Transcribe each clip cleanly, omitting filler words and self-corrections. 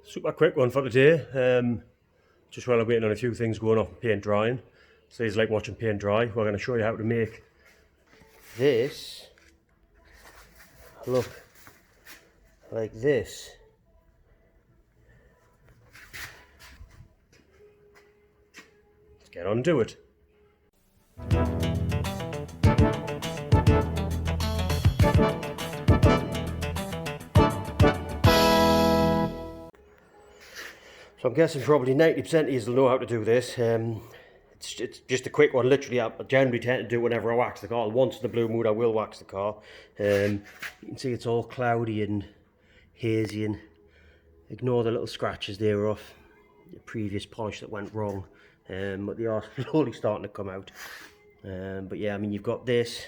Super quick one for today. Just while I'm waiting on a few things going off and paint drying. So it's like watching paint dry. We're going to show you how to make this look like this. Let's get on to it. So I'm guessing probably 90% of you will know how to do this. It's just a quick one. Literally, I generally tend to do it whenever I wax the car. Once in the blue mood, I will wax the car. You can see it's all cloudy and hazy, and ignore the little scratches there off the previous polish that went wrong. But they are slowly starting to come out. But yeah, I mean, you've got this.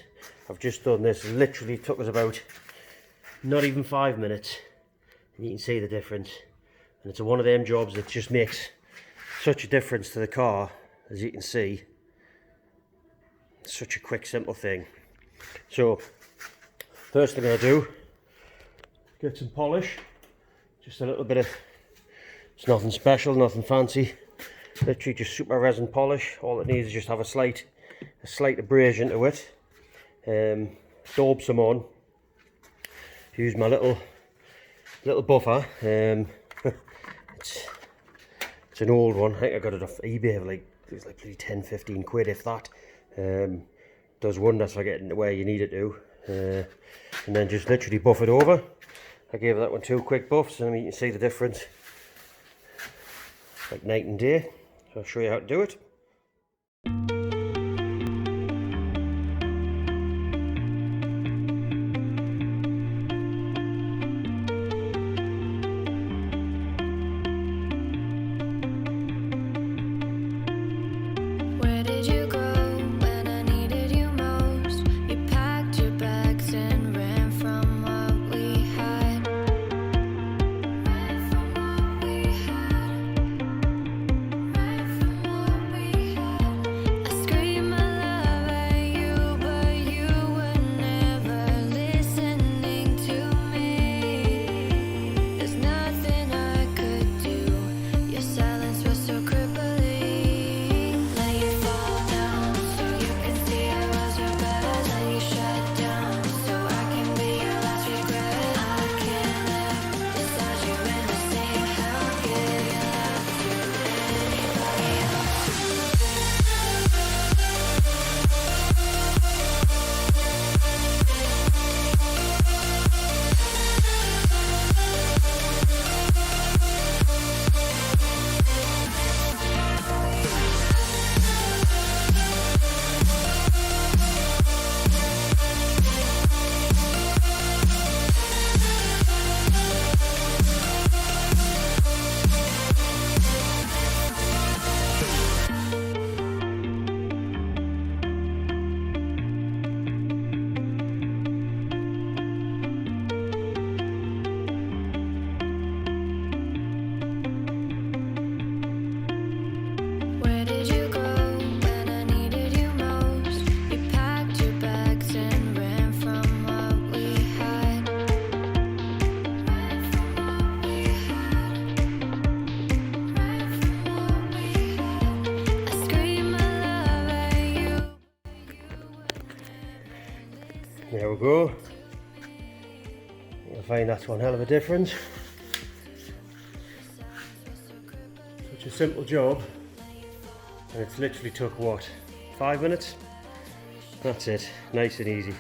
I've just done this. Literally took us about not even 5 minutes, and you can see the difference. And it's one of them jobs that just makes such a difference to the car, as you can see. It's such a quick, simple thing. So, first thing I do, get some polish. Just a little bit of, it's nothing special, nothing fancy. Literally just super resin polish. All it needs is just have a slight abrasion to it. Daub some on. Use my little buffer. It's an old one. I think I got it off eBay for it was like 10-15 quid, if that. Does wonders for getting to where you need it to. And then just literally buff it over. I gave that one 2 quick buffs, and you can see the difference. Like night and day. So I'll show you how to do it. There we go. You'll find that's one hell of a difference. Such a simple job, and it's literally took what, 5 minutes? That's it, nice and easy.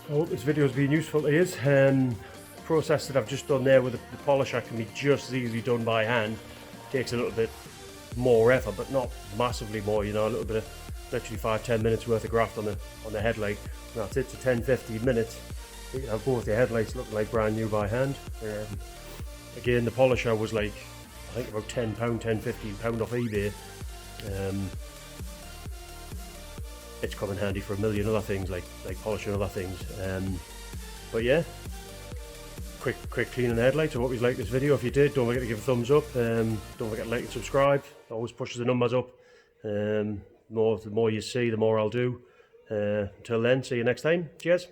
I hope this video has been useful to you. Process that I've just done there with the polisher can be just as easily done by hand. Takes a little bit more effort, but not massively more, you know, a little bit of literally 5-10 minutes worth of graft on the headlight. And that's it, to 10-15 minutes. You can have both the headlights looking like brand new by hand. Again, the polisher was like, I think about £10, £10-15 off eBay. It's come in handy for a million other things, like polishing other things. But yeah, quick clean on the headlights. I hope you liked this video. If you did, don't forget to give a thumbs up. Don't forget to like and subscribe. It always pushes the numbers up. The more you see, the more I'll do. Until then, see you next time. Cheers.